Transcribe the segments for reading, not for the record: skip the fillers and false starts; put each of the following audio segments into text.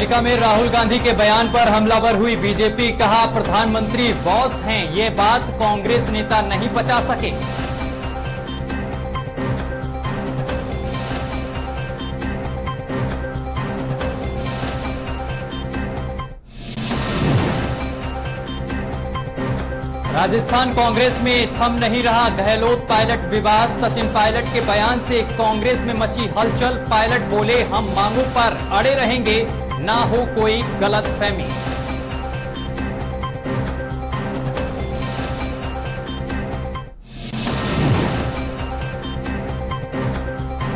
America में राहुल गांधी के बयान पर हमलावर हुई बीजेपी। कहा प्रधानमंत्री बॉस हैं, ये बात कांग्रेस नेता नहीं बचा सके। राजस्थान कांग्रेस में थम नहीं रहा गहलोत पायलट विवाद। सचिन पायलट के बयान से कांग्रेस में मची हलचल। पायलट बोले, हम मांगों पर अड़े रहेंगे, ना हो कोई गलतफहमी।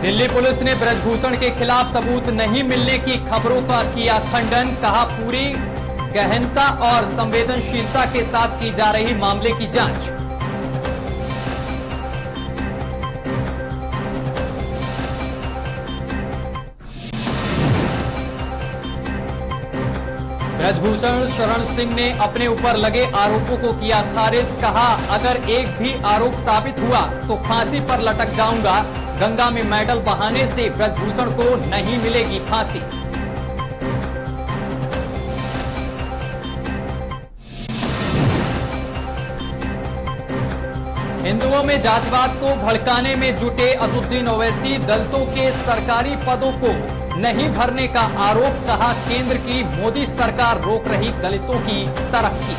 दिल्ली पुलिस ने ब्रजभूषण के खिलाफ सबूत नहीं मिलने की खबरों का किया खंडन। कहा पूरी गहनता और संवेदनशीलता के साथ की जा रही मामले की जांच। ब्रजभूषण शरण सिंह ने अपने ऊपर लगे आरोपों को किया खारिज। कहा अगर एक भी आरोप साबित हुआ तो फांसी पर लटक जाऊंगा। गंगा में मेडल बहाने से ब्रजभूषण को नहीं मिलेगी फांसी। हिंदुओं में जातिवाद को भड़काने में जुटे अजुद्दीन ओवैसी। दलितों के सरकारी पदों को नहीं भरने का आरोप। कहा केंद्र की मोदी सरकार रोक रही दलितों की तरक्की।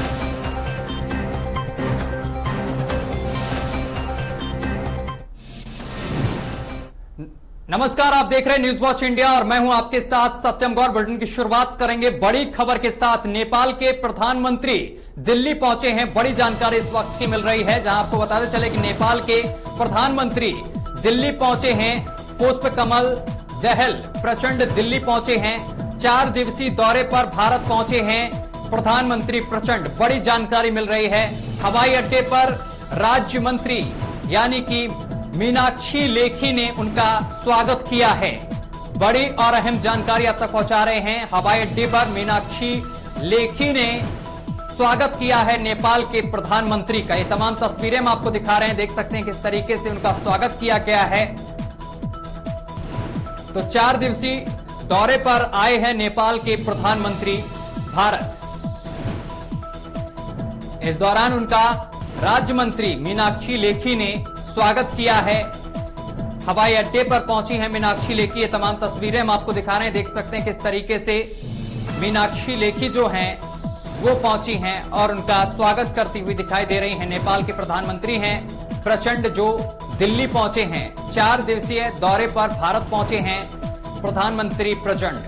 नमस्कार, आप देख रहे हैं न्यूज वॉच इंडिया और मैं हूं आपके साथ सत्यम गौर। बुलेटिन की शुरुआत करेंगे बड़ी खबर के साथ। नेपाल के प्रधानमंत्री दिल्ली पहुंचे हैं। बड़ी जानकारी इस वक्त की मिल रही है, जहां आपको बताते चले कि नेपाल के प्रधानमंत्री दिल्ली पहुंचे हैं। पुष्प कमल दहल प्रचंड दिल्ली पहुंचे हैं। 4 दिवसीय दौरे पर भारत पहुंचे हैं प्रधानमंत्री प्रचंड। बड़ी जानकारी मिल रही है। हवाई अड्डे पर राज्य मंत्री यानी कि मीनाक्षी लेखी ने उनका स्वागत किया है। बड़ी और अहम जानकारी आप तक पहुंचा रहे हैं। हवाई अड्डे पर मीनाक्षी लेखी ने स्वागत किया है नेपाल के प्रधानमंत्री का। ये तमाम तस्वीरें हम आपको दिखा रहे हैं, देख सकते हैं किस तरीके से उनका स्वागत किया गया है। तो 4 दिवसीय दौरे पर आए हैं नेपाल के प्रधानमंत्री भारत। इस दौरान उनका राज्य मंत्री मीनाक्षी लेखी ने स्वागत किया है। हवाई अड्डे पर पहुंची हैं मीनाक्षी लेखी। ये तमाम तस्वीरें हम आपको दिखा रहे हैं, देख सकते हैं किस तरीके से मीनाक्षी लेखी जो हैं वो पहुंची हैं और उनका स्वागत करती हुई दिखाई दे रही हैं। नेपाल के प्रधानमंत्री हैं प्रचंड जो दिल्ली पहुंचे हैं। 4 दिवसीय दौरे पर भारत पहुंचे हैं प्रधानमंत्री प्रचंड।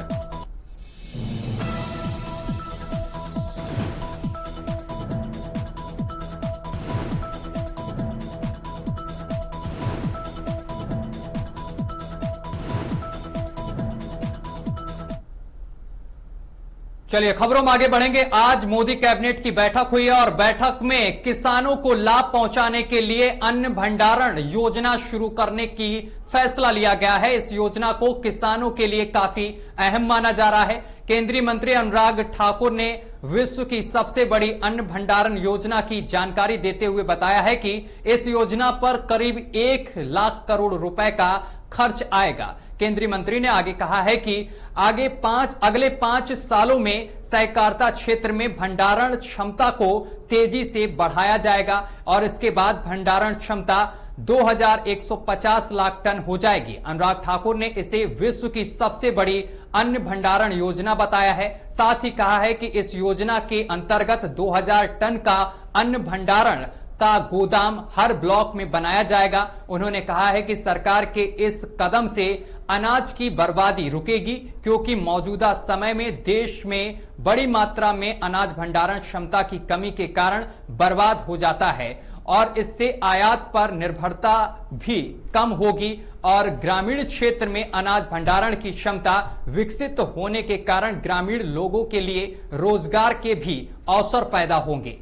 चलिए खबरों में आगे बढ़ेंगे। आज मोदी कैबिनेट की बैठक हुई है और बैठक में किसानों को लाभ पहुंचाने के लिए अन्न भंडारण योजना शुरू करने की फैसला लिया गया है। इस योजना को किसानों के लिए काफी अहम माना जा रहा है। केंद्रीय मंत्री अनुराग ठाकुर ने विश्व की सबसे बड़ी अन्न भंडारण योजना की जानकारी देते हुए बताया है कि इस योजना पर करीब 1 लाख करोड़ रुपए का खर्च आएगा। केंद्रीय मंत्री ने आगे कहा है कि अगले 5 सालों में सहकारिता क्षेत्र में भंडारण क्षमता को तेजी से बढ़ाया जाएगा और इसके बाद भंडारण क्षमता 2150 लाख टन हो जाएगी। अनुराग ठाकुर ने इसे विश्व की सबसे बड़ी अन्न भंडारण योजना बताया है। साथ ही कहा है कि इस योजना के अंतर्गत 2000 टन का अन्न भंडारण का गोदाम हर ब्लॉक में बनाया जाएगा। उन्होंने कहा है कि सरकार के इस कदम से अनाज की बर्बादी रुकेगी, क्योंकि मौजूदा समय में देश में बड़ी मात्रा में अनाज भंडारण क्षमता की कमी के कारण बर्बाद हो जाता है और इससे आयात पर निर्भरता भी कम होगी और ग्रामीण क्षेत्र में अनाज भंडारण की क्षमता विकसित होने के कारण ग्रामीण लोगों के लिए रोजगार के भी अवसर पैदा होंगे।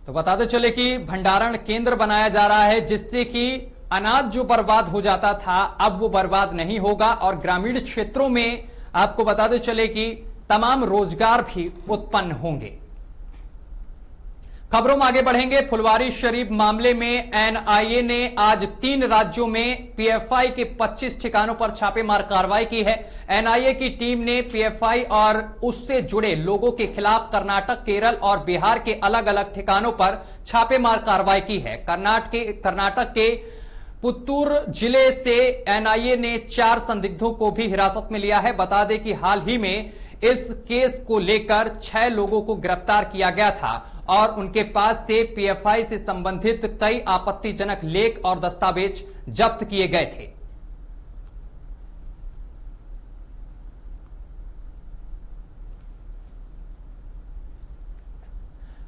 तो बताते चले कि भंडारण केंद्र बनाया जा रहा है, जिससे कि अनाज जो बर्बाद हो जाता था अब वो बर्बाद नहीं होगा और ग्रामीण क्षेत्रों में आपको बताते चले कि तमाम रोजगार भी उत्पन्न होंगे। खबरों में आगे बढ़ेंगे। फुलवारी शरीफ मामले में एनआईए ने आज 3 राज्यों में पीएफआई के 25 ठिकानों पर छापेमार कार्रवाई की है। एनआईए की टीम ने पीएफआई और उससे जुड़े लोगों के खिलाफ कर्नाटक, केरल और बिहार के अलग अलग ठिकानों पर छापेमार कार्रवाई की है। कर्नाटक के पुत्तूर जिले से एनआईए ने 4 संदिग्धों को भी हिरासत में लिया है। बता दें कि हाल ही में इस केस को लेकर 6 लोगों को गिरफ्तार किया गया था और उनके पास से पीएफआई से संबंधित कई आपत्तिजनक लेख और दस्तावेज जब्त किए गए थे।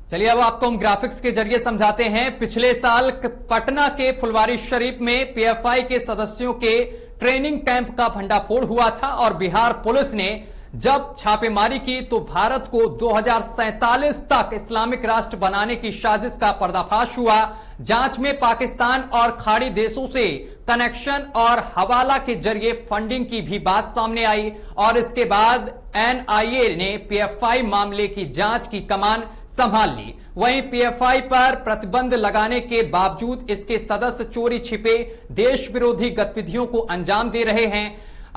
चलिए अब आपको हम ग्राफिक्स के जरिए समझाते हैं। पिछले साल पटना के फुलवारी शरीफ में पीएफआई के सदस्यों के ट्रेनिंग कैंप का भंडाफोड़ हुआ था और बिहार पुलिस ने जब छापेमारी की तो भारत को 2047 तक इस्लामिक राष्ट्र बनाने की साजिश का पर्दाफाश हुआ। जांच में पाकिस्तान और खाड़ी देशों से कनेक्शन और हवाला के जरिए फंडिंग की भी बात सामने आई और इसके बाद एनआईए ने पीएफआई मामले की जांच की कमान संभाल ली। वहीं पीएफआई पर प्रतिबंध लगाने के बावजूद इसके सदस्य चोरी छिपे देश विरोधी गतिविधियों को अंजाम दे रहे हैं।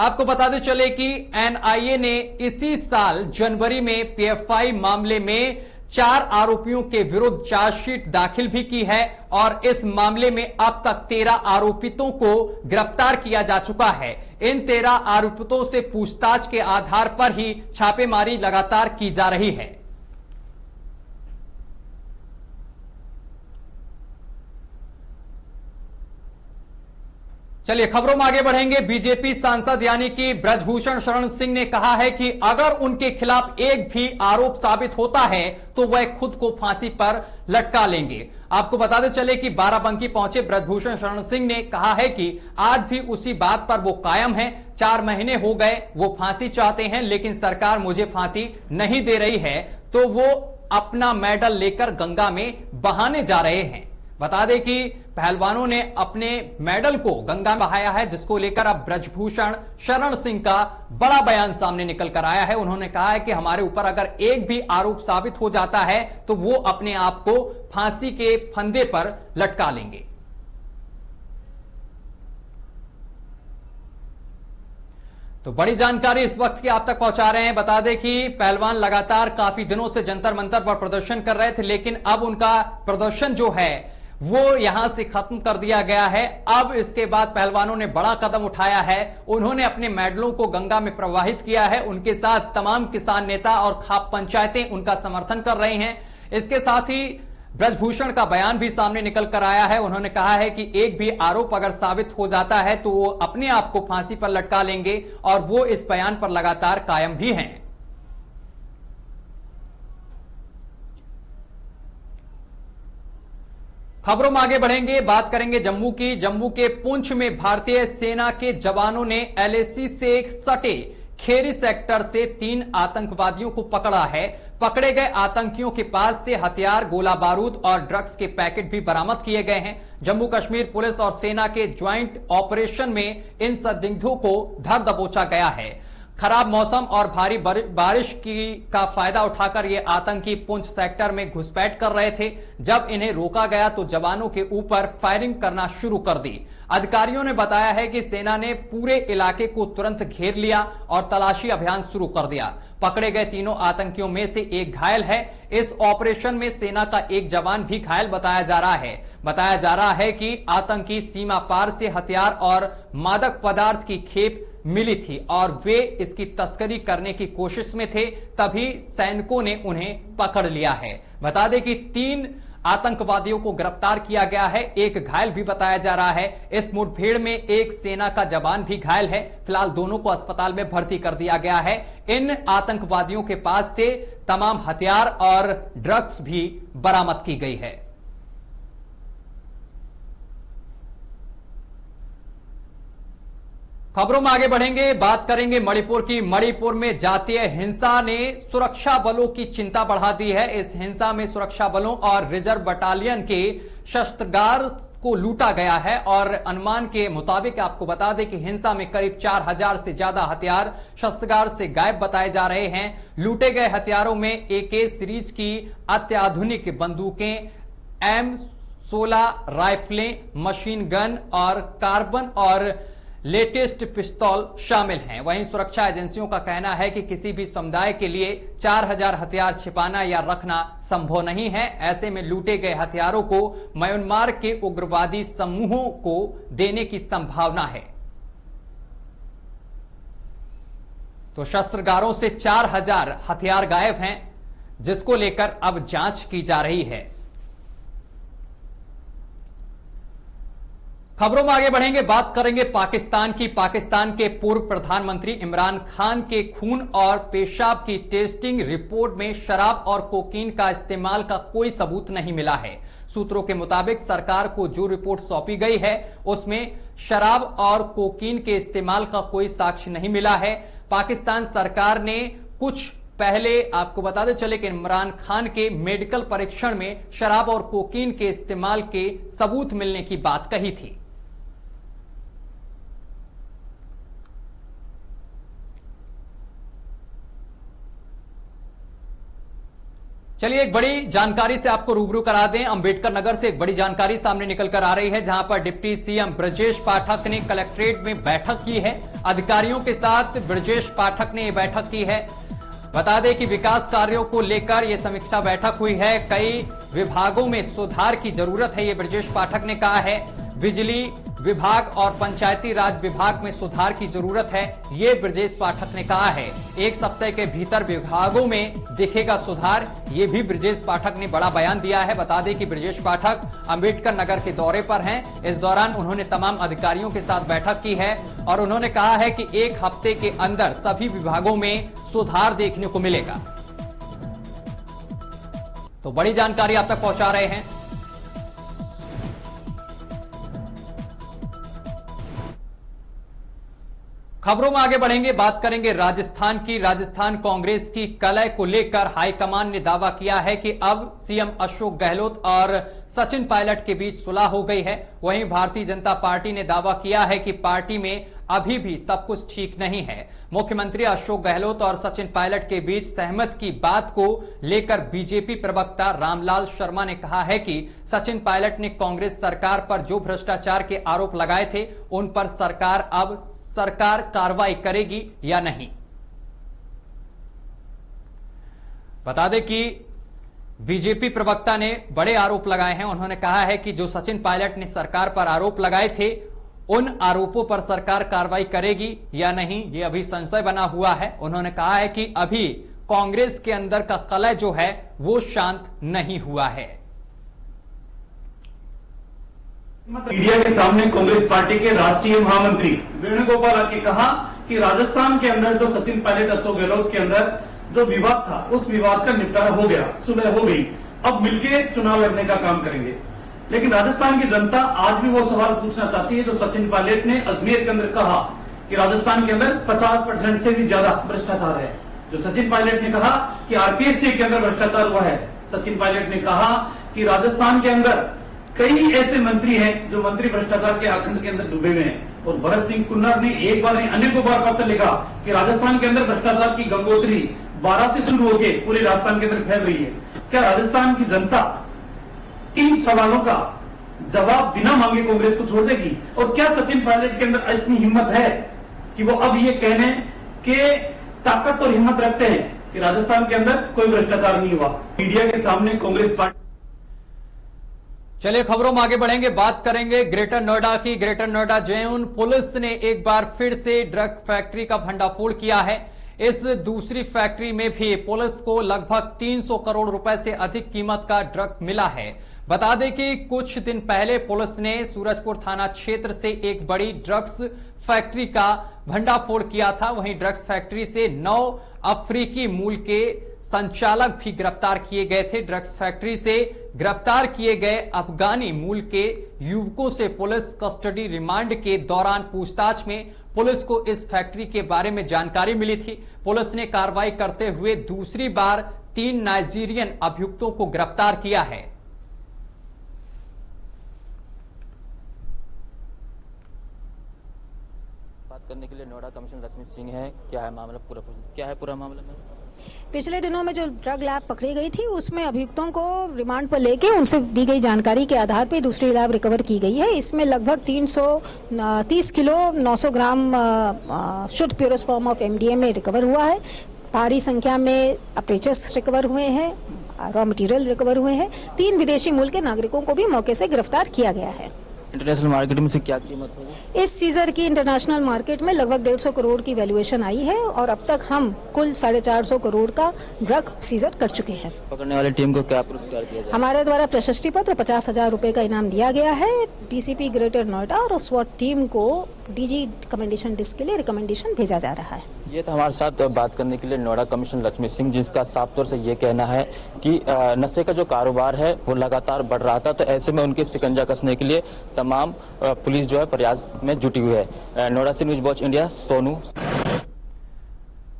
आपको बताते चले कि एनआईए ने इसी साल जनवरी में पीएफआई मामले में 4 आरोपियों के विरुद्ध चार्जशीट दाखिल भी की है और इस मामले में अब तक 13 आरोपितों को गिरफ्तार किया जा चुका है। इन 13 आरोपितों से पूछताछ के आधार पर ही छापेमारी लगातार की जा रही है। चलिए खबरों में आगे बढ़ेंगे। बीजेपी सांसद यानी कि ब्रजभूषण शरण सिंह ने कहा है कि अगर उनके खिलाफ एक भी आरोप साबित होता है तो वह खुद को फांसी पर लटका लेंगे। आपको बताते चले कि बाराबंकी पहुंचे ब्रजभूषण शरण सिंह ने कहा है कि आज भी उसी बात पर वो कायम है। 4 महीने हो गए वो फांसी चाहते हैं लेकिन सरकार मुझे फांसी नहीं दे रही है, तो वो अपना मेडल लेकर गंगा में बहाने जा रहे हैं। बता दें कि पहलवानों ने अपने मेडल को गंगा में बहाया है, जिसको लेकर अब ब्रजभूषण शरण सिंह का बड़ा बयान सामने निकल कर आया है। उन्होंने कहा है कि हमारे ऊपर अगर एक भी आरोप साबित हो जाता है तो वो अपने आप को फांसी के फंदे पर लटका लेंगे। तो बड़ी जानकारी इस वक्त की आप तक पहुंचा रहे हैं। बता दें कि पहलवान लगातार काफी दिनों से जंतर मंतर पर प्रदर्शन कर रहे थे, लेकिन अब उनका प्रदर्शन जो है वो यहां से खत्म कर दिया गया है। अब इसके बाद पहलवानों ने बड़ा कदम उठाया है। उन्होंने अपने मेडलों को गंगा में प्रवाहित किया है। उनके साथ तमाम किसान नेता और खाप पंचायतें उनका समर्थन कर रही हैं। इसके साथ ही ब्रजभूषण का बयान भी सामने निकल कर आया है। उन्होंने कहा है कि एक भी आरोप अगर साबित हो जाता है तो वो अपने आप को फांसी पर लटका लेंगे और वो इस बयान पर लगातार कायम भी हैं। खबरों में आगे बढ़ेंगे, बात करेंगे जम्मू की। जम्मू के पुंछ में भारतीय सेना के जवानों ने एलएसी से सटे खेरी सेक्टर से 3 आतंकवादियों को पकड़ा है। पकड़े गए आतंकियों के पास से हथियार, गोला बारूद और ड्रग्स के पैकेट भी बरामद किए गए हैं। जम्मू कश्मीर पुलिस और सेना के ज्वाइंट ऑपरेशन में इन संदिग्धों को धर दबोचा गया है। खराब मौसम और भारी बारिश का फायदा उठाकर ये आतंकी पुंछ सेक्टर में घुसपैठ कर रहे थे। जब इन्हें रोका गया तो जवानों के ऊपर फायरिंग करना शुरू कर दी। अधिकारियों ने बताया है कि सेना ने पूरे इलाके को तुरंत घेर लिया और तलाशी अभियान शुरू कर दिया। पकड़े गए तीनों आतंकियों में से एक घायल है। इस ऑपरेशन में सेना का एक जवान भी घायल बताया जा रहा है। बताया जा रहा है कि आतंकी सीमा पार से हथियार और मादक पदार्थ की खेप मिली थी और वे इसकी तस्करी करने की कोशिश में थे, तभी सैनिकों ने उन्हें पकड़ लिया है। बता दें कि 3 आतंकवादियों को गिरफ्तार किया गया है, एक घायल भी बताया जा रहा है। इस मुठभेड़ में एक सेना का जवान भी घायल है। फिलहाल दोनों को अस्पताल में भर्ती कर दिया गया है। इन आतंकवादियों के पास से तमाम हथियार और ड्रग्स भी बरामद की गई है। खबरों में आगे बढ़ेंगे, बात करेंगे मणिपुर की। मणिपुर में जातीय हिंसा ने सुरक्षा बलों की चिंता बढ़ा दी है। इस हिंसा में सुरक्षा बलों और रिजर्व बटालियन के शस्त्रागार को लूटा गया है और अनुमान के मुताबिक आपको बता दें कि हिंसा में करीब 4000 से ज्यादा हथियार शस्त्रागार से गायब बताए जा रहे हैं। लूटे गए हथियारों में AK सीरीज की अत्याधुनिक बंदूकें, M16 राइफलें, मशीन गन और कार्बन और लेटेस्ट पिस्तौल शामिल हैं। वहीं सुरक्षा एजेंसियों का कहना है कि किसी भी समुदाय के लिए 4000 हथियार छिपाना या रखना संभव नहीं है। ऐसे में लूटे गए हथियारों को म्यांमार के उग्रवादी समूहों को देने की संभावना है। तो शस्त्रागारों से 4000 हथियार गायब हैं, जिसको लेकर अब जांच की जा रही है। खबरों में आगे बढ़ेंगे, बात करेंगे पाकिस्तान की। पाकिस्तान के पूर्व प्रधानमंत्री इमरान खान के खून और पेशाब की टेस्टिंग रिपोर्ट में शराब और कोकीन का इस्तेमाल का कोई सबूत नहीं मिला है। सूत्रों के मुताबिक सरकार को जो रिपोर्ट सौंपी गई है उसमें शराब और कोकीन के इस्तेमाल का कोई साक्ष्य नहीं मिला है। पाकिस्तान सरकार ने कुछ पहले आपको बताते चले कि इमरान खान के मेडिकल परीक्षण में शराब और कोकीन के इस्तेमाल के सबूत मिलने की बात कही थी। चलिए एक बड़ी जानकारी से आपको रूबरू करा दें। अंबेडकर नगर से एक बड़ी जानकारी सामने निकलकर आ रही है, जहां पर डिप्टी सीएम ब्रजेश पाठक ने कलेक्ट्रेट में बैठक की है। अधिकारियों के साथ ब्रजेश पाठक ने यह बैठक की है। बता दें कि विकास कार्यों को लेकर यह समीक्षा बैठक हुई है। कई विभागों में सुधार की जरूरत है, यह ब्रजेश पाठक ने कहा है। बिजली विभाग और पंचायती राज विभाग में सुधार की जरूरत है, ये ब्रजेश पाठक ने कहा है। एक सप्ताह के भीतर विभागों में दिखेगा सुधार, ये भी ब्रजेश पाठक ने बड़ा बयान दिया है। बता दें कि ब्रजेश पाठक अंबेडकर नगर के दौरे पर हैं। इस दौरान उन्होंने तमाम अधिकारियों के साथ बैठक की है और उन्होंने कहा है कि एक हफ्ते के अंदर सभी विभागों में सुधार देखने को मिलेगा। तो बड़ी जानकारी आप तक पहुंचा रहे हैं। खबरों में आगे बढ़ेंगे, बात करेंगे राजस्थान की। राजस्थान कांग्रेस की कलह को लेकर हाईकमान ने दावा किया है कि अब सीएम अशोक गहलोत और सचिन पायलट के बीच सुलह हो गई है। वहीं भारतीय जनता पार्टी ने दावा किया है कि पार्टी में अभी भी सब कुछ ठीक नहीं है। मुख्यमंत्री अशोक गहलोत और सचिन पायलट के बीच सहमत की बात को लेकर बीजेपी प्रवक्ता रामलाल शर्मा ने कहा है कि सचिन पायलट ने कांग्रेस सरकार पर जो भ्रष्टाचार के आरोप लगाए थे उन पर सरकार कार्रवाई करेगी या नहीं। बता दें कि बीजेपी प्रवक्ता ने बड़े आरोप लगाए हैं। उन्होंने कहा है कि जो सचिन पायलट ने सरकार पर आरोप लगाए थे उन आरोपों पर सरकार कार्रवाई करेगी या नहीं, ये अभी संशय बना हुआ है। उन्होंने कहा है कि अभी कांग्रेस के अंदर का कलह जो है वो शांत नहीं हुआ है। मीडिया के सामने कांग्रेस पार्टी के राष्ट्रीय महामंत्री वेणुगोपाल आके कहा कि राजस्थान के अंदर जो सचिन पायलट अशोक गहलोत के अंदर जो विवाद था उस विवाद का निपटारा हो गया, सुलह हो गई, अब मिलके चुनाव लड़ने का काम करेंगे। लेकिन राजस्थान की जनता आज भी वो सवाल पूछना चाहती है जो सचिन पायलट ने अजमेर के अंदर कहा कि राजस्थान के अंदर 50% से भी ज्यादा भ्रष्टाचार है। जो सचिन पायलट ने कहा कि आरपीएससी के अंदर भ्रष्टाचार हुआ है। सचिन पायलट ने कहा कि राजस्थान के अंदर कई ऐसे मंत्री हैं जो मंत्री भ्रष्टाचार के आखंड के अंदर डूबे हुए हैं। और भरत सिंह कुन्नर ने एक बार नहीं अनेकों बार पत्र लिखा कि राजस्थान के अंदर भ्रष्टाचार की गंगोत्री 12 से शुरू होकर पूरे राजस्थान के अंदर फैल रही है। क्या राजस्थान की जनता इन सवालों का जवाब बिना मांगे कांग्रेस को छोड़ देगी? और क्या सचिन पायलट के अंदर इतनी हिम्मत है कि वो अब ये कहने के ताकत और हिम्मत रखते हैं कि राजस्थान के अंदर कोई भ्रष्टाचार नहीं हुआ? मीडिया के सामने कांग्रेस पार्टी। चलिए खबरों में आगे बढ़ेंगे, बात करेंगे ग्रेटर नोएडा की। ग्रेटर नोएडा जैन पुलिस ने एक बार फिर से ड्रग फैक्ट्री का भंडाफोड़ किया है। इस दूसरी फैक्ट्री में भी पुलिस को लगभग 300 करोड़ रुपए से अधिक कीमत का ड्रग मिला है। बता दें कि कुछ दिन पहले पुलिस ने सूरजपुर थाना क्षेत्र से एक बड़ी ड्रग्स फैक्ट्री का भंडाफोड़ किया था। वहीं ड्रग्स फैक्ट्री से 9 अफ्रीकी मूल के संचालक भी गिरफ्तार किए गए थे। ड्रग्स फैक्ट्री से गिरफ्तार किए गए अफगानी मूल के युवकों से पुलिस कस्टडी रिमांड के दौरान पूछताछ में पुलिस को इस फैक्ट्री के बारे में जानकारी मिली थी। पुलिस ने कार्रवाई करते हुए दूसरी बार 3 नाइजीरियन अभियुक्तों को गिरफ्तार किया है। करने के लिए नोएडा कमिश्नर रश्मि सिंह है। क्या है मामला क्या है पूरा मामला में? पिछले दिनों में जो ड्रग लैब पकड़ी गई थी उसमें अभियुक्तों को रिमांड पर लेके उनसे दी गई जानकारी के आधार पर दूसरी लैब रिकवर की गई है। इसमें लगभग 330 किलो 900 ग्राम शुद्ध प्योरस फॉर्म ऑफ MDMA रिकवर हुआ है। भारी संख्या में अपेचस रिकवर हुए हैं, रॉ मटेरियल रिकवर हुए हैं। 3 विदेशी मूल के नागरिकों को भी मौके से गिरफ्तार किया गया है। इंटरनेशनल मार्केट में से क्या कीमत होगी? इस सीजर की इंटरनेशनल मार्केट में लगभग 150 करोड़ की वैल्यूएशन आई है और अब तक हम कुल 450 करोड़ का ड्रग सीजर कर चुके हैं। पकड़ने वाली टीम को क्या पुरस्कार दिया जाएगा? हमारे द्वारा प्रशस्ति पत्र 50,000 रुपए का इनाम दिया गया है। DCP ग्रेटर नोएडा और स्वॉट टीम को DG रिकमेंडेशन डिस्क के लिए रिकमेंडेशन भेजा जा रहा है। ये था हमारे साथ बात करने के लिए नोएडा कमिश्नर रश्मि सिंह, जिसका साफ तौर से ये कहना है कि नशे का जो कारोबार है वो लगातार बढ़ रहा था, तो ऐसे में उनके शिकंजा कसने के लिए तमाम पुलिस जो है प्रयास में जुटी हुई है। नोएडा से न्यूज वॉच इंडिया, सोनू।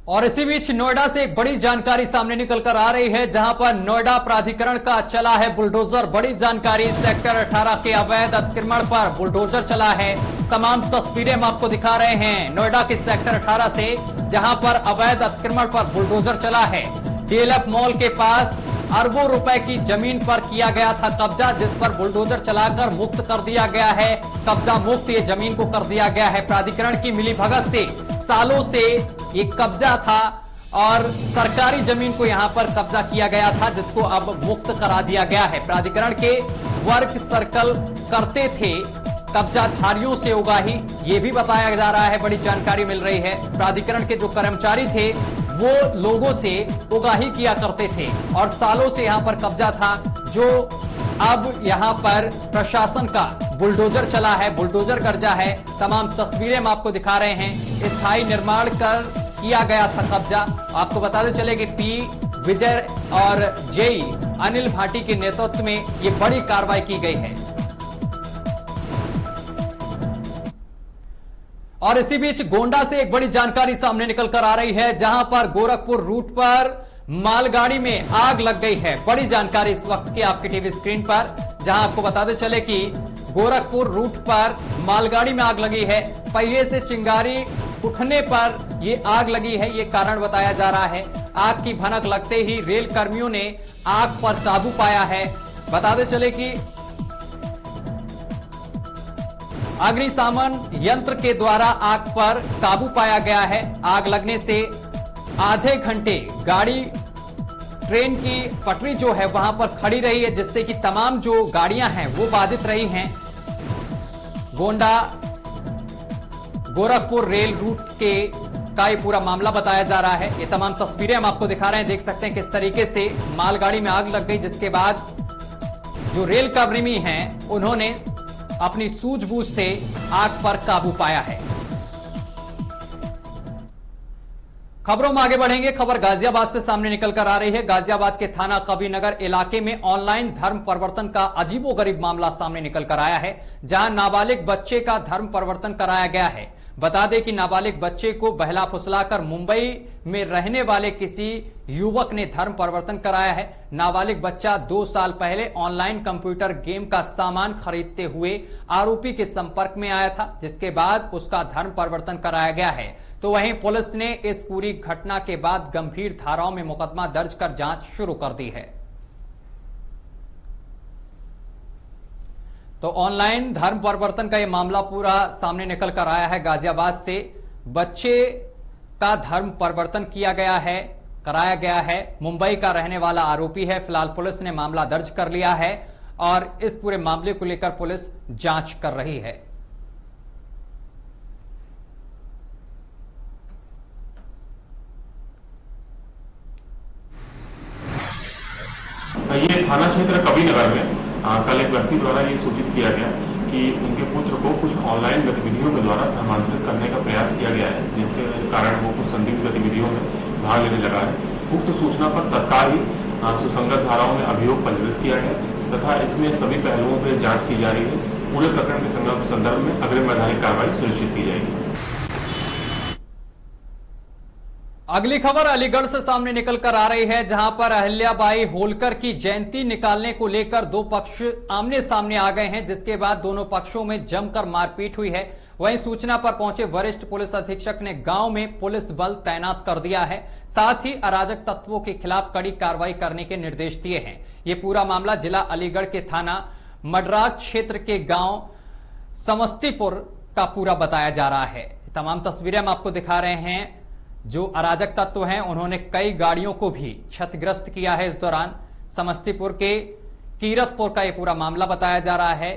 और इसी बीच नोएडा से एक बड़ी जानकारी सामने निकलकर आ रही है, जहां पर नोएडा प्राधिकरण का चला है बुलडोजर। बड़ी जानकारी, सेक्टर 18 के अवैध अतिक्रमण पर बुलडोजर चला है। तमाम तस्वीरें हम आपको दिखा रहे हैं नोएडा के सेक्टर 18 से, जहां पर अवैध अतिक्रमण पर बुलडोजर चला है। DLF मॉल के पास अरबों रुपए की जमीन पर किया गया था कब्जा, जिस पर बुलडोजर चलाकर मुक्त कर दिया गया है। कब्जा मुक्त ये जमीन को कर दिया गया है। प्राधिकरण की मिलीभगत से सालों से ये कब्जा था और सरकारी जमीन को यहां पर कब्जा किया गया था, जिसको अब मुक्त करा दिया गया है। प्राधिकरण के वर्क सर्कल करते थे कब्जाधारियों से उगाही, ये भी बताया जा रहा है। बड़ी जानकारी मिल रही है, प्राधिकरण के जो कर्मचारी थे वो लोगों से उगाही किया करते थे और सालों से यहां पर कब्जा था, जो अब यहां पर प्रशासन का बुलडोजर चला है, बुलडोजर कब्जा है। तमाम तस्वीरें हम आपको दिखा रहे हैं। स्थायी निर्माण कर किया गया था कब्जा। आपको बताते चले कि P विजय और JE अनिल भाटी के नेतृत्व में ये बड़ी कार्रवाई की गई है। और इसी बीच गोंडा से एक बड़ी जानकारी सामने निकलकर आ रही है, जहां पर गोरखपुर रूट पर मालगाड़ी में आग लग गई है। बड़ी जानकारी इस वक्त की आपकी टीवी स्क्रीन पर, जहां आपको बताते चले कि गोरखपुर रूट पर मालगाड़ी में आग लगी है। पहिए से चिंगारी उठने पर यह आग लगी है, ये कारण बताया जा रहा है। आग की भनक लगते ही रेल कर्मियों ने आग पर काबू पाया है। बताते चले कि अग्निशमन यंत्र के द्वारा आग पर काबू पाया गया है। आग लगने से आधे घंटे गाड़ी ट्रेन की पटरी जो है वहां पर खड़ी रही है, जिससे कि तमाम जो गाड़ियां हैं वो बाधित रही हैं। गोंडा गोरखपुर रेल रूट के का ये पूरा मामला बताया जा रहा है। ये तमाम तस्वीरें हम आपको दिखा रहे हैं, देख सकते हैं किस तरीके से मालगाड़ी में आग लग गई, जिसके बाद जो रेल कर्मी हैं उन्होंने अपनी सूझबूझ से आग पर काबू पाया है। खबरों में आगे बढ़ेंगे। खबर गाजियाबाद से सामने निकलकर आ रही है। गाजियाबाद के थाना कबीरनगर इलाके में ऑनलाइन धर्म परिवर्तन का अजीबोगरीब मामला सामने निकलकर आया है, जहां नाबालिग बच्चे का धर्म परिवर्तन कराया गया है। बता दें कि नाबालिग बच्चे को बहला फुसलाकर मुंबई में रहने वाले किसी युवक ने धर्म परिवर्तन कराया है। नाबालिग बच्चा 2 साल पहले ऑनलाइन कंप्यूटर गेम का सामान खरीदते हुए आरोपी के संपर्क में आया था, जिसके बाद उसका धर्म परिवर्तन कराया गया है। तो वहीं पुलिस ने इस पूरी घटना के बाद गंभीर धाराओं में मुकदमा दर्ज कर जांच शुरू कर दी है। तो ऑनलाइन धर्म परिवर्तन का यह मामला पूरा सामने निकल कर आया है। गाजियाबाद से बच्चे का धर्म परिवर्तन किया गया है, कराया गया है। मुंबई का रहने वाला आरोपी है। फिलहाल पुलिस ने मामला दर्ज कर लिया है और इस पूरे मामले को लेकर पुलिस जांच कर रही है। ये थाना क्षेत्र कबीरनगर में कल एक व्यक्ति द्वारा ये सूचित किया गया कि उनके पुत्र को कुछ ऑनलाइन गतिविधियों के द्वारा धर्मांतरित करने का प्रयास किया गया है, जिसके कारण वो कुछ संदिग्ध गतिविधियों में भाग लेने लगा है। उक्त सूचना पर तत्काल ही सुसंगत धाराओं में अभियोग पंजीकृत किया गया तथा इसमें सभी पहलुओं पर जांच की जा रही है। पूरे प्रकरण के संदर्भ में अग्रिम वैधानिक कार्रवाई सुनिश्चित की जाएगी। अगली खबर अलीगढ़ से सामने निकलकर आ रही है, जहां पर अहिल्याबाई होलकर की जयंती निकालने को लेकर दो पक्ष आमने सामने आ गए हैं, जिसके बाद दोनों पक्षों में जमकर मारपीट हुई है। वहीं सूचना पर पहुंचे वरिष्ठ पुलिस अधीक्षक ने गांव में पुलिस बल तैनात कर दिया है। साथ ही अराजक तत्वों के खिलाफ कड़ी कार्रवाई करने के निर्देश दिए हैं। ये पूरा मामला जिला अलीगढ़ के थाना मडराग क्षेत्र के गांव समस्तीपुर का पूरा बताया जा रहा है। तमाम तस्वीरें हम आपको दिखा रहे हैं। जो अराजक तत्व हैं उन्होंने कई गाड़ियों को भी क्षतिग्रस्त किया है। इस दौरान समस्तीपुर के कीरतपुर का यह पूरा मामला बताया जा रहा है।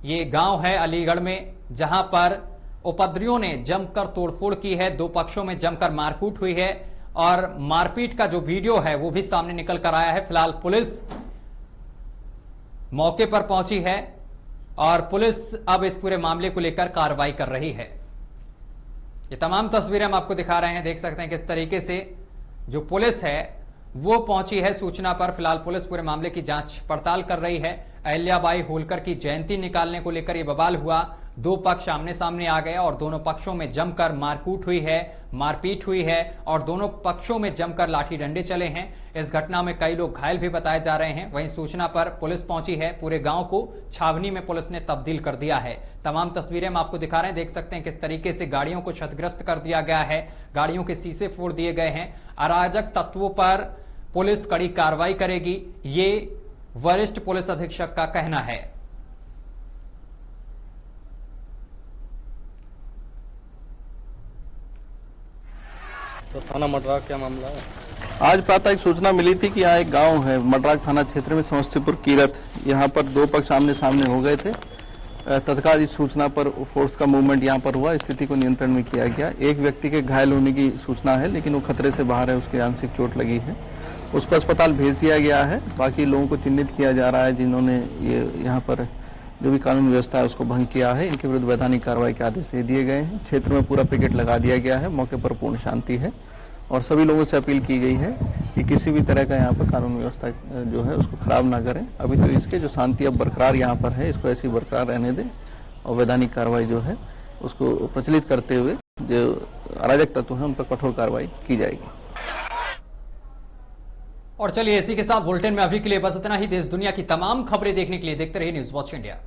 ये गांव है अलीगढ़ में, जहां पर उपद्रवियों ने जमकर तोड़फोड़ की है। दो पक्षों में जमकर मारकूट हुई है और मारपीट का जो वीडियो है वो भी सामने निकल कर आया है। फिलहाल पुलिस मौके पर पहुंची है और पुलिस अब इस पूरे मामले को लेकर कार्रवाई कर रही है। ये तमाम तस्वीरें हम आपको दिखा रहे हैं। देख सकते हैं किस तरीके से जो पुलिस है वो पहुंची है सूचना पर। फिलहाल पुलिस पूरे मामले की जांच पड़ताल कर रही है। अहिल्याबाई होलकर की जयंती निकालने को लेकर यह बवाल हुआ। दो पक्ष आमने सामने आ गए और दोनों पक्षों में जमकर मारकूट हुई है, मारपीट हुई है और दोनों पक्षों में जमकर लाठी डंडे चले हैं। इस घटना में कई लोग घायल भी बताए जा रहे हैं। वहीं सूचना पर पुलिस पहुंची है। पूरे गांव को छावनी में पुलिस ने तब्दील कर दिया है। तमाम तस्वीरें हम आपको दिखा रहे हैं। देख सकते हैं किस तरीके से गाड़ियों को क्षतिग्रस्त कर दिया गया है। गाड़ियों के शीशे फोड़ दिए गए हैं। अराजक तत्वों पर पुलिस कड़ी कार्रवाई करेगी, ये वरिष्ठ पुलिस अधीक्षक का कहना है। तो थाना मडराग क्या मामला है? आज प्रातः एक सूचना मिली थी कि यहाँ एक गांव है मडराग थाना क्षेत्र में समस्तीपुर कीरत, यहाँ पर दो पक्ष आमने सामने हो गए थे। तत्काल इस सूचना पर फोर्स का मूवमेंट यहाँ पर हुआ, स्थिति को नियंत्रण में किया गया। एक व्यक्ति के घायल होने की सूचना है लेकिन वो खतरे से बाहर है, उसकी आंशिक चोट लगी है, उसको अस्पताल भेज दिया गया है। बाकी लोगों को चिन्हित किया जा रहा है जिन्होंने ये यहाँ पर जो भी कानून व्यवस्था है उसको भंग किया है। इनके विरुद्ध वैधानिक कार्रवाई के आदेश दे दिए गए हैं। क्षेत्र में पूरा पिकेट लगा दिया गया है। मौके पर पूर्ण शांति है और सभी लोगों से अपील की गई है कि किसी भी तरह का यहाँ पर कानून व्यवस्था जो है उसको खराब ना करें। अभी तो इसके जो शांति अब बरकरार यहाँ पर है इसको ऐसी बरकरार रहने दें और वैधानिक कार्रवाई जो है उसको प्रचलित करते हुए जो अराजक तत्व है उन पर कठोर कार्रवाई की जाएगी। और चलिए इसी के साथ बुलेटिन में अभी के लिए बस इतना ही। देश दुनिया की तमाम खबरें देखने के लिए देखते रहिए न्यूज़ वॉच इंडिया।